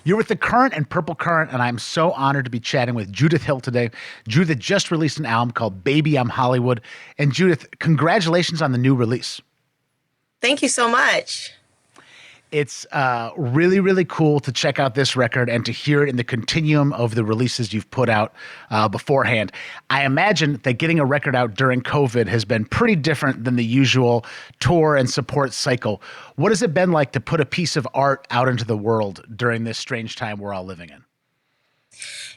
You're with the Current and Purple Current, and I'm so honored to be chatting with Judith Hill today. Judith just released an album called Baby I'm Hollywood. And Judith, congratulations on the new release. Thank you so much. It's really, really cool to check out this record and to hear it in the continuum of the releases you've put out beforehand. I imagine that getting a record out during COVID has been pretty different than the usual tour and support cycle. What has it been like to put a piece of art out into the world during this strange time we're all living in?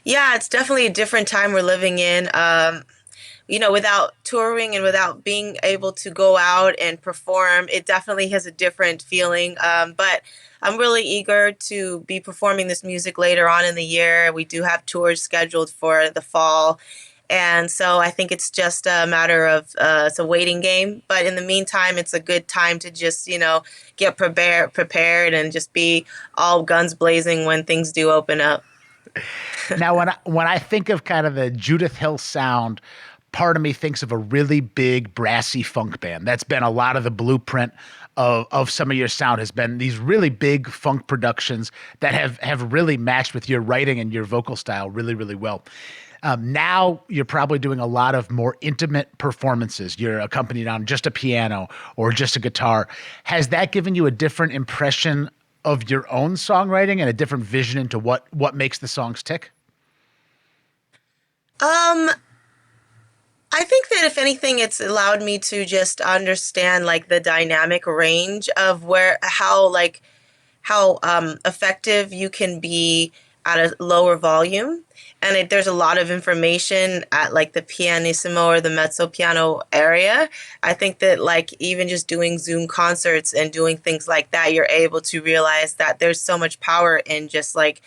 Yeah, it's definitely a different time we're living in. Without touring and without being able to go out and perform, it definitely has a different feeling. But I'm really eager to be performing this music later on in the year. We do have tours scheduled for the fall. And so I think it's just a matter of it's a waiting game. But in the meantime, it's a good time to just, get prepared and just be all guns blazing when things do open up. Now, when I think of kind of the Judith Hill sound, part of me thinks of a really big brassy funk band. That's been a lot of the blueprint of some of your sound, has been these really big funk productions that have really matched with your writing and your vocal style really, really well. Now you're probably doing a lot of more intimate performances. You're accompanied on just a piano or just a guitar. Has that given you a different impression of your own songwriting and a different vision into what makes the songs tick? Um, I think that if anything, it's allowed me to just understand like the dynamic range of how effective you can be at a lower volume. And there's a lot of information at like the pianissimo or the mezzo piano area. I think that like even just doing Zoom concerts and doing things like that, you're able to realize that there's so much power in just like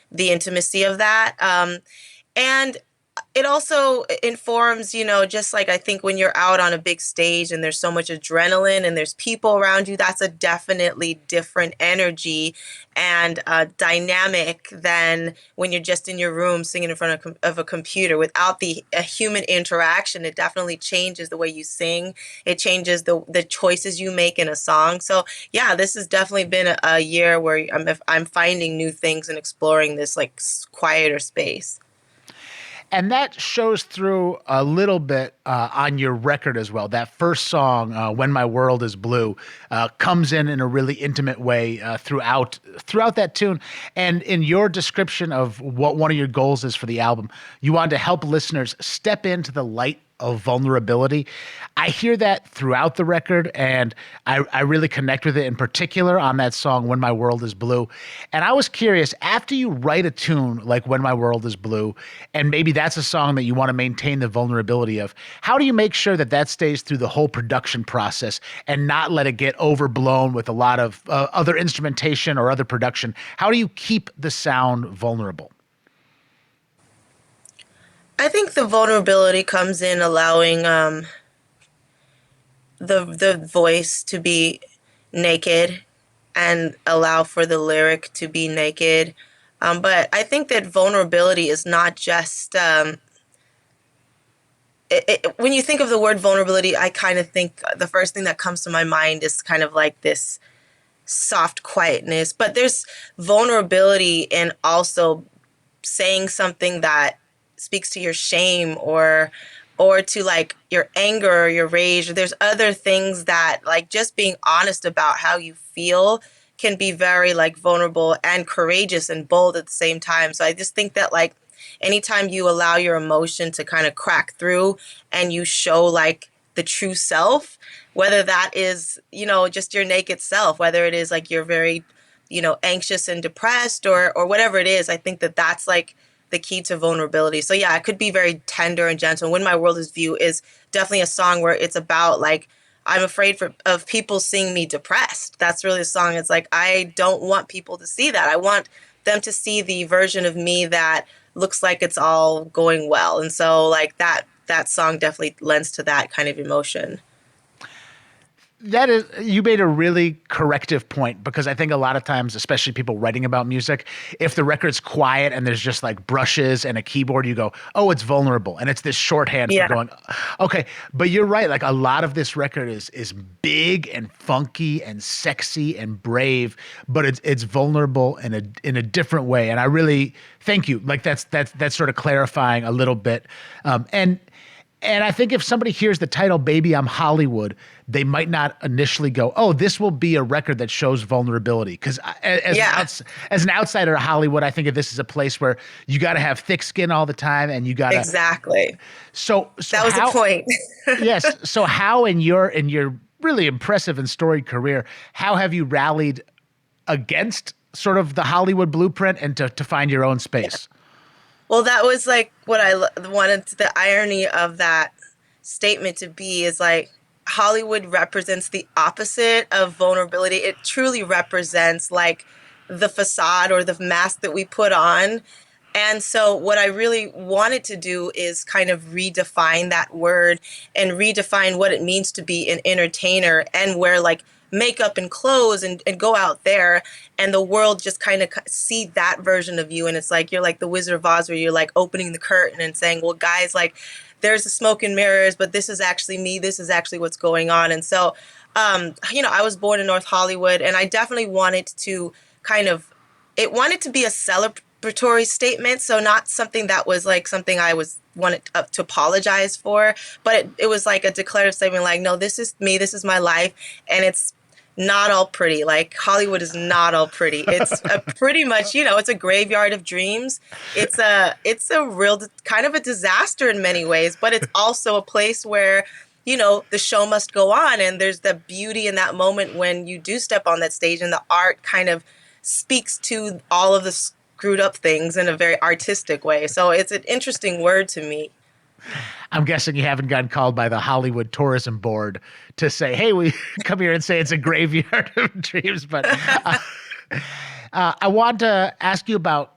the intimacy of that. And it also informs, just like I think when you're out on a big stage and there's so much adrenaline and there's people around you, that's a definitely different energy and dynamic than when you're just in your room singing in front of a computer. Without the a human interaction, it definitely changes the way you sing. It changes the choices you make in a song. So yeah, this has definitely been a year where I'm finding new things and exploring this like quieter space. And that shows through a little bit on your record as well. That first song, "When My World Is Blue," comes in a really intimate way throughout that tune. And in your description of what one of your goals is for the album, you wanted to help listeners step into the light of vulnerability. I hear that throughout the record, and I really connect with it in particular on that song, "When My World Is Blue." And I was curious, after you write a tune like "When My World Is Blue," and maybe that's a song that you want to maintain the vulnerability of, how do you make sure that that stays through the whole production process and not let it get overblown with a lot of other instrumentation or other production? How do you keep the sound vulnerable? I think the vulnerability comes in allowing the voice to be naked and allow for the lyric to be naked. But I think that vulnerability is not just when you think of the word vulnerability, I kind of think the first thing that comes to my mind is kind of like this soft quietness. But there's vulnerability in also saying something that speaks to your shame or to like your anger or your rage. There's other things that like just being honest about how you feel can be very like vulnerable and courageous and bold at the same time. So I just think that like anytime you allow your emotion to kind of crack through and you show like the true self, whether that is, just your naked self, whether it is like you're very, anxious and depressed or whatever it is, I think that that's like the key to vulnerability. So yeah, it could be very tender and gentle. When My World Is View is definitely a song where it's about like I'm afraid of people seeing me depressed. That's really a song. It's like I don't want people to see that. I want them to see the version of me that looks like it's all going well. And so like that song definitely lends to that kind of emotion. That is, you made a really corrective point because I think a lot of times, especially people writing about music, if the record's quiet and there's just like brushes and a keyboard, you go, oh, it's vulnerable. And it's this shorthand for Yeah, going, okay. But you're right. Like a lot of this record is big and funky and sexy and brave, but it's vulnerable in a different way. And I really thank you. Like that's sort of clarifying a little bit. And I think if somebody hears the title "Baby, I'm Hollywood," they might not initially go, "Oh, this will be a record that shows vulnerability." Because yeah, as an outsider of Hollywood, I think of this as a place where you got to have thick skin all the time, and you got to. exactly. So That was the how? point. Yes. So how in your really impressive and storied career, how have you rallied against sort of the Hollywood blueprint and to find your own space? Well, that was like what wanted the irony of that statement to be is like Hollywood represents the opposite of vulnerability. It truly represents like the facade or the mask that we put on. And so, what I really wanted to do is kind of redefine that word and redefine what it means to be an entertainer and wear like makeup and clothes and go out there and the world just kind of see that version of you. And it's like you're like the Wizard of Oz where you're like opening the curtain and saying, well, guys, like there's the smoke and mirrors, but this is actually me. This is actually what's going on. And so, I was born in North Hollywood and I definitely wanted to kind of it wanted to be a celebratory statement, so not something that was like something I was wanted to apologize for, but it was like a declarative statement, like, no, this is me, this is my life, and it's not all pretty. Like Hollywood is not all pretty. It's a pretty much, it's a graveyard of dreams. It's a real kind of a disaster in many ways, but it's also a place where the show must go on, and there's the beauty in that moment when you do step on that stage and the art kind of speaks to all of the screwed up things in a very artistic way. So it's an interesting word to me. I'm guessing you haven't gotten called by the Hollywood Tourism Board to say, "Hey, we come here and say it's a graveyard of dreams." But I want to ask you about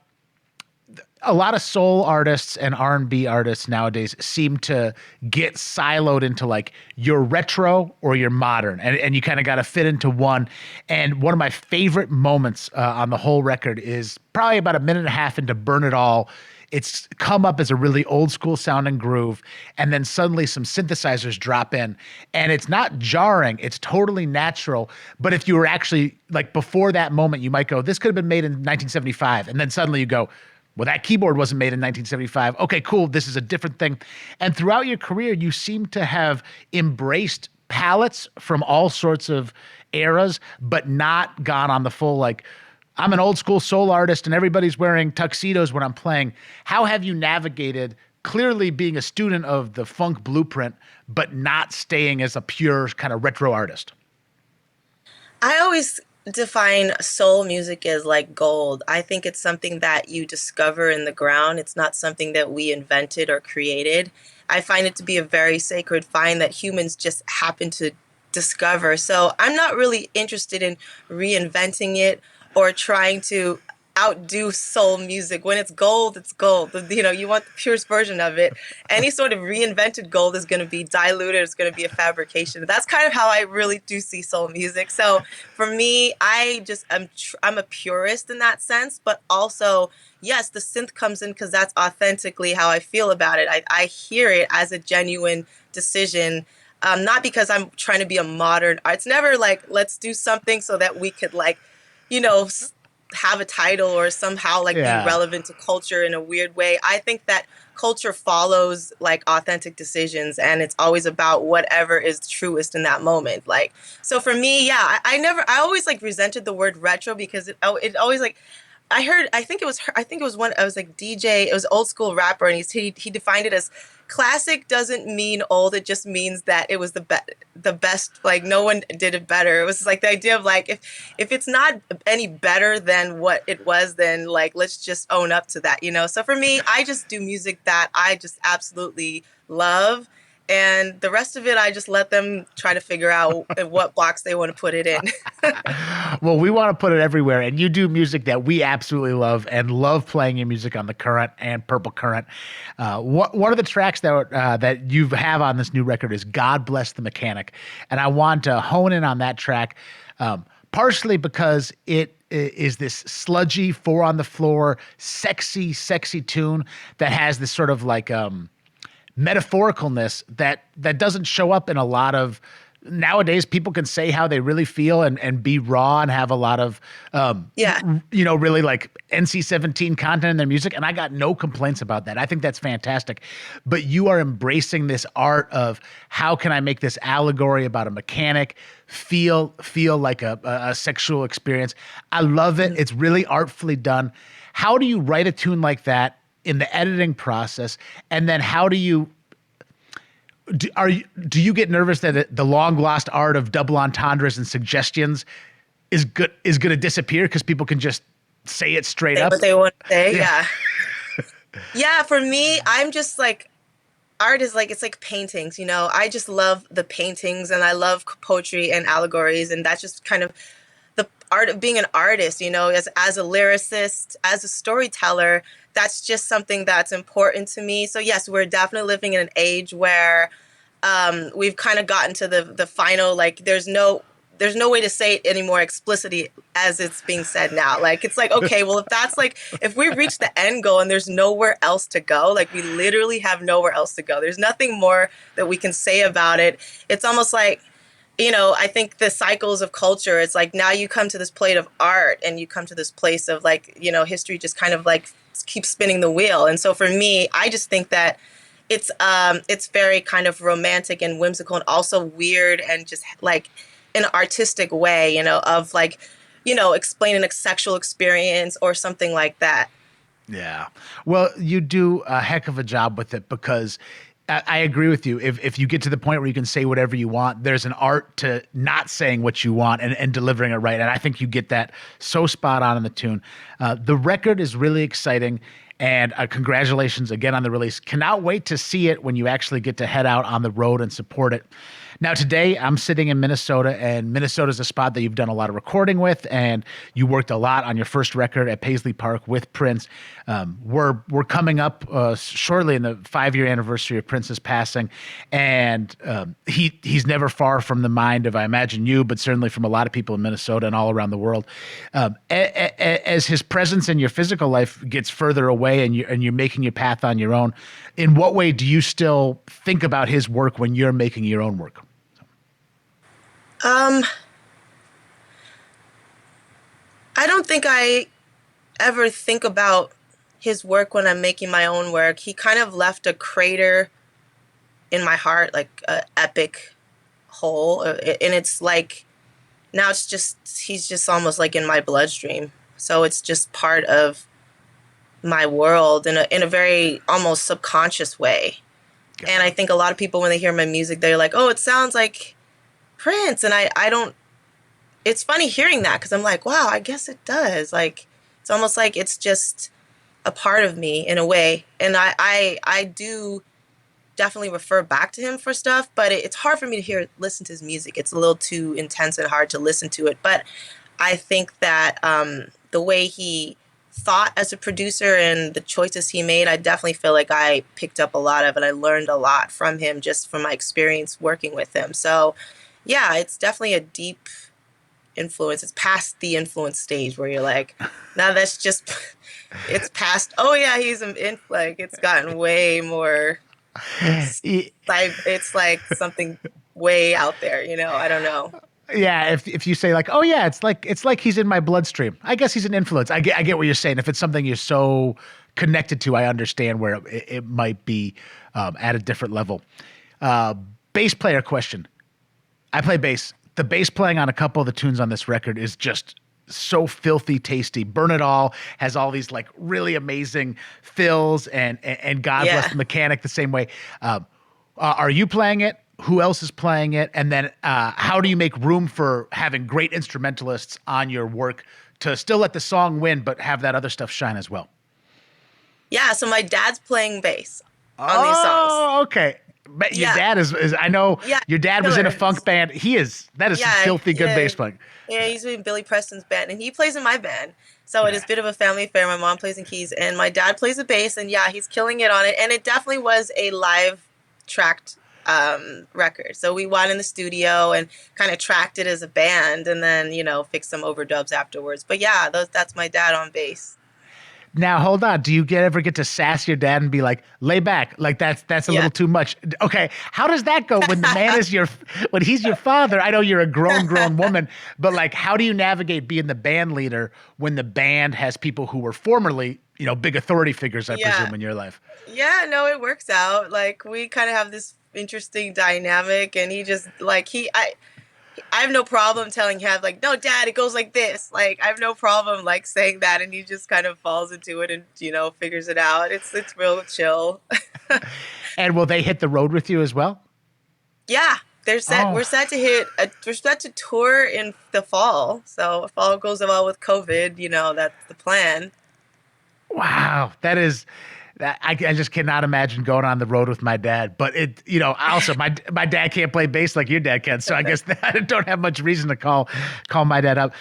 a lot of soul artists and R&B artists nowadays seem to get siloed into like you're retro or you're modern, and you kind of got to fit into one. And one of my favorite moments on the whole record is probably about a minute and a half into Burn It All. It's come up as a really old school sounding groove, and then suddenly some synthesizers drop in, and it's not jarring, it's totally natural. But if you were actually like before that moment, you might go, this could have been made in 1975, and then suddenly you go, well, that keyboard wasn't made in 1975. Okay, cool. This is a different thing. And throughout your career, you seem to have embraced palettes from all sorts of eras, but not gone on the full, like, I'm an old school soul artist and everybody's wearing tuxedos when I'm playing. How have you navigated clearly being a student of the funk blueprint, but not staying as a pure kind of retro artist? I always define soul music as like gold. I think it's something that you discover in the ground. It's not something that we invented or created. I find it to be a very sacred find that humans just happen to discover. So I'm not really interested in reinventing it or trying to outdo soul music. When it's gold, it's gold. You want the purest version of it. Any sort of reinvented gold is going to be diluted. It's going to be a fabrication. That's kind of how I really do see soul music. So for me, I'm a purist in that sense, but also, yes, the synth comes in because that's authentically how I feel about it. I hear it as a genuine decision. Not because I'm trying to be a modern. It's never like, let's do something so that we could like, you know, have a title or somehow like be Yeah. relevant to culture in a weird way. I think that culture follows like authentic decisions, and it's always about whatever is truest in that moment. Like, so for me, yeah, I always like resented the word retro because it always like, I think it was one, I was like DJ, it was old school rapper, and he defined it as classic doesn't mean old, it just means that it was the best, like no one did it better. It was like the idea of like, if it's not any better than what it was, then like let's just own up to that. So for me, I just do music that I just absolutely love, And the rest of it, I just let them try to figure out in what box they want to put it in. Well, we want to put it everywhere, and you do music that we absolutely love and love playing your music on the Current and Purple Current. One of the tracks that you have on this new record is "God Bless the Mechanic," and I want to hone in on that track, partially because it is this sludgy, four on the floor, sexy tune that has this sort of like metaphoricalness that doesn't show up in a lot of nowadays. People can say how they really feel and be raw and have a lot of Yeah. really like NC-17 content in their music, and I got no complaints about that. I think that's fantastic. But you are embracing this art of how can I make this allegory about a mechanic feel like a sexual experience. I love it. It's really artfully done. How do you write a tune like that in the editing process, and then how do you do you get nervous that the long lost art of double entendres and suggestions is going to disappear because people can just say it straight Say up? what they want to say. Yeah. Yeah. For me, I'm just like, art is like, it's like paintings, I just love the paintings and I love poetry and allegories. And that's just kind of the art of being an artist, as a lyricist, as a storyteller. That's just something that's important to me. So yes, we're definitely living in an age where we've kind of gotten to the final, like there's no way to say it any more explicitly as it's being said now. Like it's like, okay, well, if we reach the end goal and there's nowhere else to go, like we literally have nowhere else to go. There's nothing more that we can say about it. It's almost like, I think the cycles of culture, it's like now you come to this plate of art and you come to this place of like, history just kind of like keeps spinning the wheel. And so for me, I just think that it's very kind of romantic and whimsical and also weird and just like in an artistic way, of like, explaining a sexual experience or something like that. Yeah. Well, you do a heck of a job with it because I agree with you. If you get to the point where you can say whatever you want, there's an art to not saying what you want and delivering it right. And I think you get that so spot on in the tune. The record is really exciting. And congratulations again on the release. Cannot wait to see it when you actually get to head out on the road and support it. Now, today I'm sitting in Minnesota, and Minnesota is a spot that you've done a lot of recording with, and you worked a lot on your first record at Paisley Park with Prince. We're coming up shortly in the 5-year anniversary of Prince's passing, and he's never far from the mind of, I imagine, you, but certainly from a lot of people in Minnesota and all around the world. As his presence in your physical life gets further away, and you're making your path on your own, in what way do you still think about his work when you're making your own work? I don't think I ever think about his work when I'm making my own work. He kind of left a crater in my heart, like an epic hole. And it's like, now he's just almost like in my bloodstream. So it's just part of my world in a very almost subconscious way. And I think a lot of people, when they hear my music, they're like, oh, it sounds like Prince. And I don't, it's funny hearing that because I'm like, wow, I guess it does. Like, it's almost like it's just a part of me in a way. And I do definitely refer back to him for stuff, but it's hard for me to listen to his music. It's a little too intense and hard to listen to it. But I think that the way he thought as a producer and the choices he made, I definitely feel like I picked up a lot of, and I learned a lot from him just from my experience working with him. So yeah, it's definitely a deep influence. It's past the influence stage where you're like, now that's just, it's past, oh yeah, like, it's gotten way more, it's like something way out there, I don't know. Yeah, if you say like, oh yeah, it's like he's in my bloodstream. I guess he's an influence. I get what you're saying. If it's something you're so connected to, I understand where it might be at a different level. Bass player question. I play bass. The bass playing on a couple of the tunes on this record is just so filthy tasty. Burn It All has all these like really amazing fills, and God Bless the Mechanic the same way. Are you playing it? Who else is playing it? And then how do you make room for having great instrumentalists on your work to still let the song win, but have that other stuff shine as well? Yeah, so my dad's playing bass on these songs. Oh, okay. But your Yeah, dad is I know yeah, your dad was in a killer. funk band. That is some Yeah, filthy good yeah, bass playing. yeah. He's in Billy Preston's band, and he plays in my band. So it is Yeah. a bit of a family affair. My mom plays in keys, and my dad plays the bass. And yeah, he's killing it on it. And it definitely was a live tracked record. So we went in the studio and kind of tracked it as a band, and then fixed some overdubs afterwards. But yeah, that's my dad on bass. Now hold on. Do you ever get to sass your dad and be like, "Lay back, like that's a Yeah. little too much"? Okay, how does that go when the man is when he's your father? I know you're a grown woman, but like, how do you navigate being the band leader when the band has people who were formerly, big authority figures, I Yeah. presume, in your life? Yeah, no, it works out. Like we kind of have this interesting dynamic, and he just like I have no problem telling him like, no, Dad, it goes like this. Like I have no problem like saying that, and he just kind of falls into it and figures it out. It's real chill. And will they hit the road with you as well? Yeah, they're set. Oh, We're set to tour in the fall. So if all goes well with COVID, that's the plan. wow, that is. I just cannot imagine going on the road with my dad. But also my dad can't play bass like your dad can, so I guess I don't have much reason to call my dad up.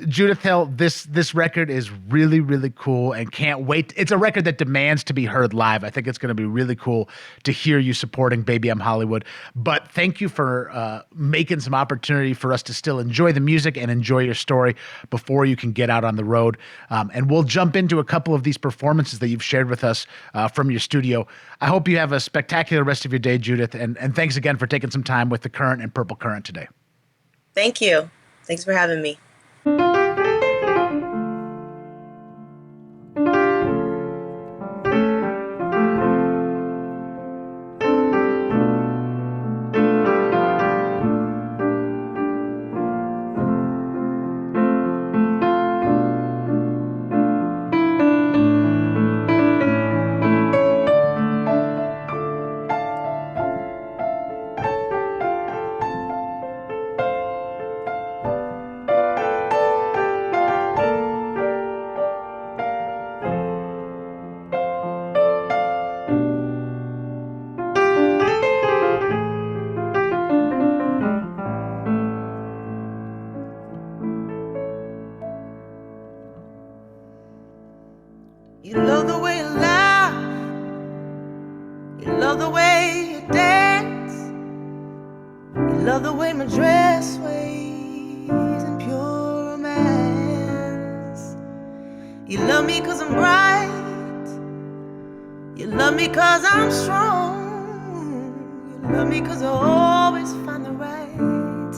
Judith Hill, this record is really, really cool and can't wait. It's a record that demands to be heard live. I think it's going to be really cool to hear you supporting Baby I'm Hollywood. But thank you for making some opportunity for us to still enjoy the music and enjoy your story before you can get out on the road. And we'll jump into a couple of these performances that you've shared with us from your studio. I hope you have a spectacular rest of your day, Judith. And thanks again for taking some time with the Current and Purple Current today. Thank you. Thanks for having me. You love the way you laugh, you love the way you dance, you love the way my dress sways in pure romance. You love me 'cause I'm bright, you love me 'cause I'm strong, you love me 'cause I always find the right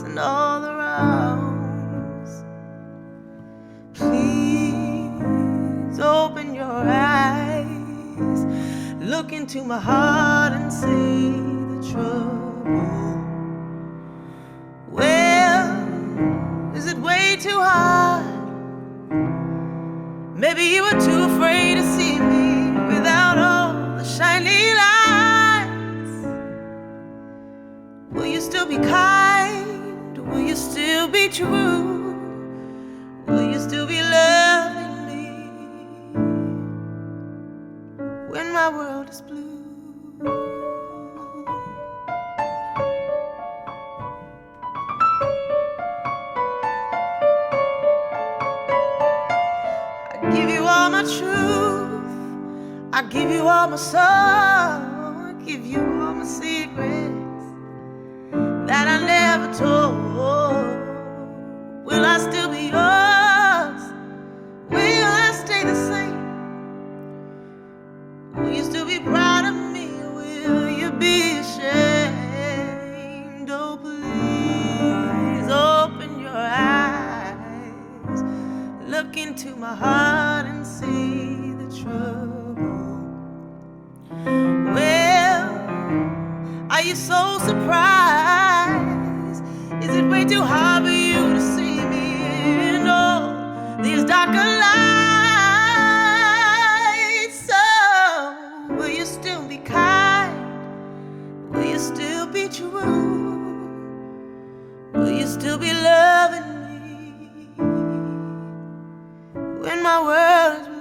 in all the wrongs. Please open your eyes, look into my heart and see the trouble. Well, is it way too hard? Maybe you were too afraid to see me without all the shiny lights. Will you still be kind? Will you still be true? Will you still be loving me when my world is blue? I give you all my truth, I give you all my soul, I give you all my secrets that I never told. Will I still be yours? Will I stay the same? Will you still be proud of me? Will you be ashamed? Oh, please open your eyes, look into my heart and see the trouble. Well, are you so surprised? Is it way too hard for you to see me in all these darker lights? So, will you still be kind? Will you still be true? Will you still be loving me when my world is blue?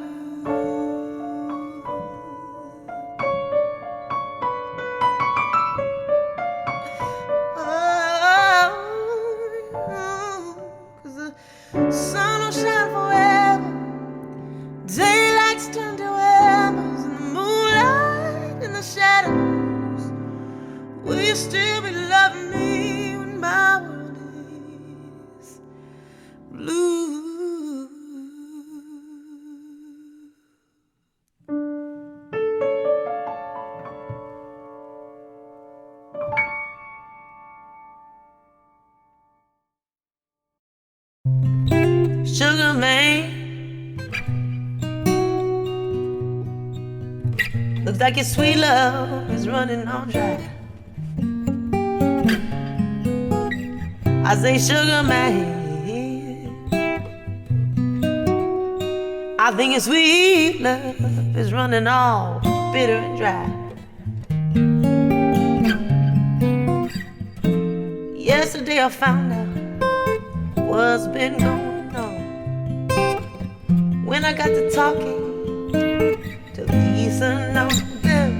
'Cause Sugar man, looks like your sweet love is running on dry. I say, sugar man, I think your sweet love is running all bitter and dry. Yesterday I found out what's been going on. When I got to talking to Lisa, no girl,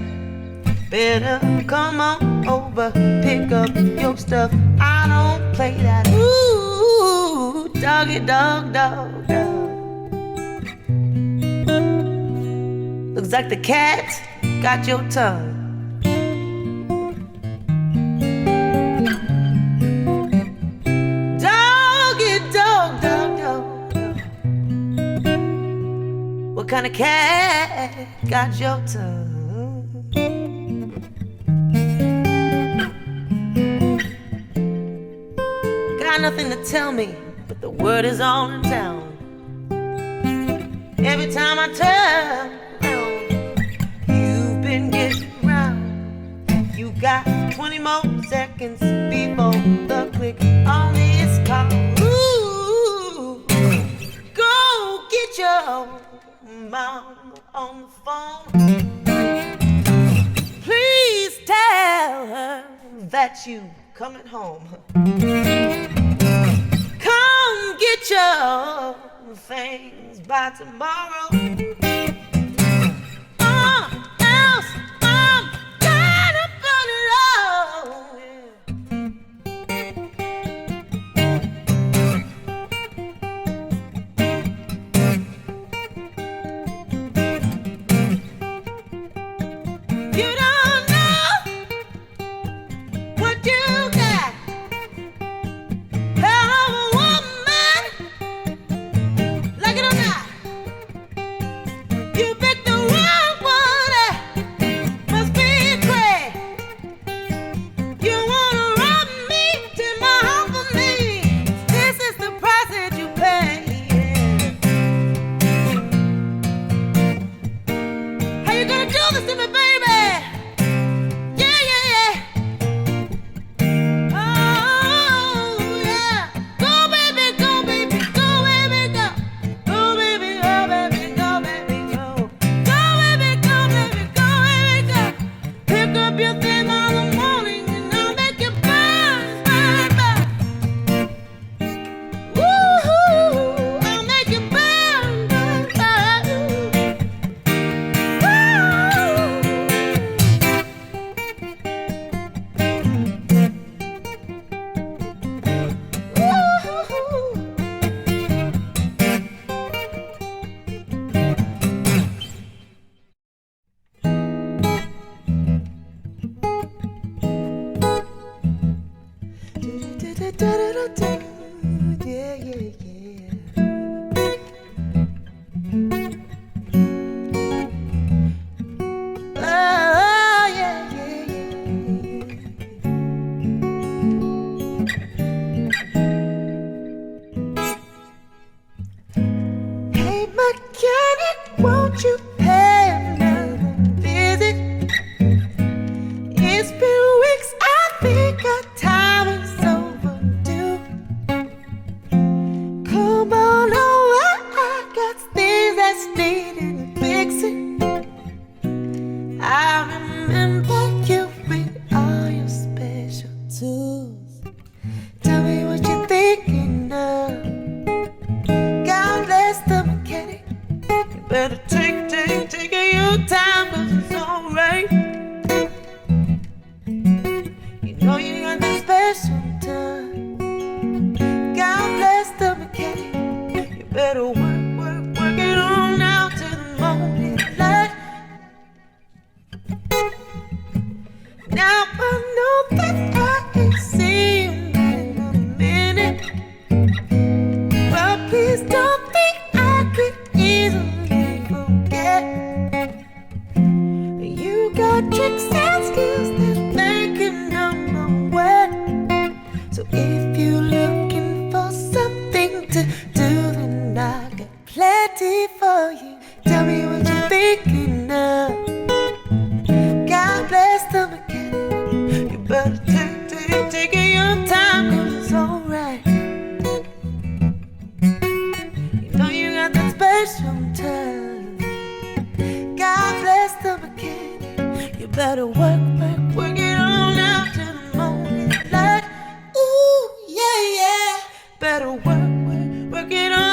better come on over, pick up your stuff. I don't play that. Ooh, doggy dog, dog, dog. Looks like the cat got your tongue. Doggy dog, dog, dog, dog. What kind of cat got your tongue? Got nothing to tell me, but the word is all in town. Every time I turn around, you've been getting round. You got 20 more seconds before the click on this call. Ooh, go get your mom on the phone. Please tell her that you coming home. Come get your things by tomorrow. Else I'm gonna burn it all. You don't know what you got. Hell of a woman, like it or not. You picked the wrong one, must be crazy. You wanna rob me, take my heart from me. This is the price that you pay. How you gonna do this to me, baby? Yeah, yeah, yeah. Oh, yeah. Go, baby, go, baby, go, baby, go. Go, baby, go, baby, go, baby, go. Go, baby, go, baby, go, baby, go. Pick up your things in the morning and I'll make you burn, burn, burn. Woo-hoo, I'll make you burn, burn, burn. Woo! Yeah, yeah, yeah. Oh, yeah, yeah, yeah. Hey, mechanic, won't you pay another visit? It's been weeks, I think our time is overdue. Better work, work, work it on out till the morning light. Ooh, yeah, yeah. Better work, work, work it on.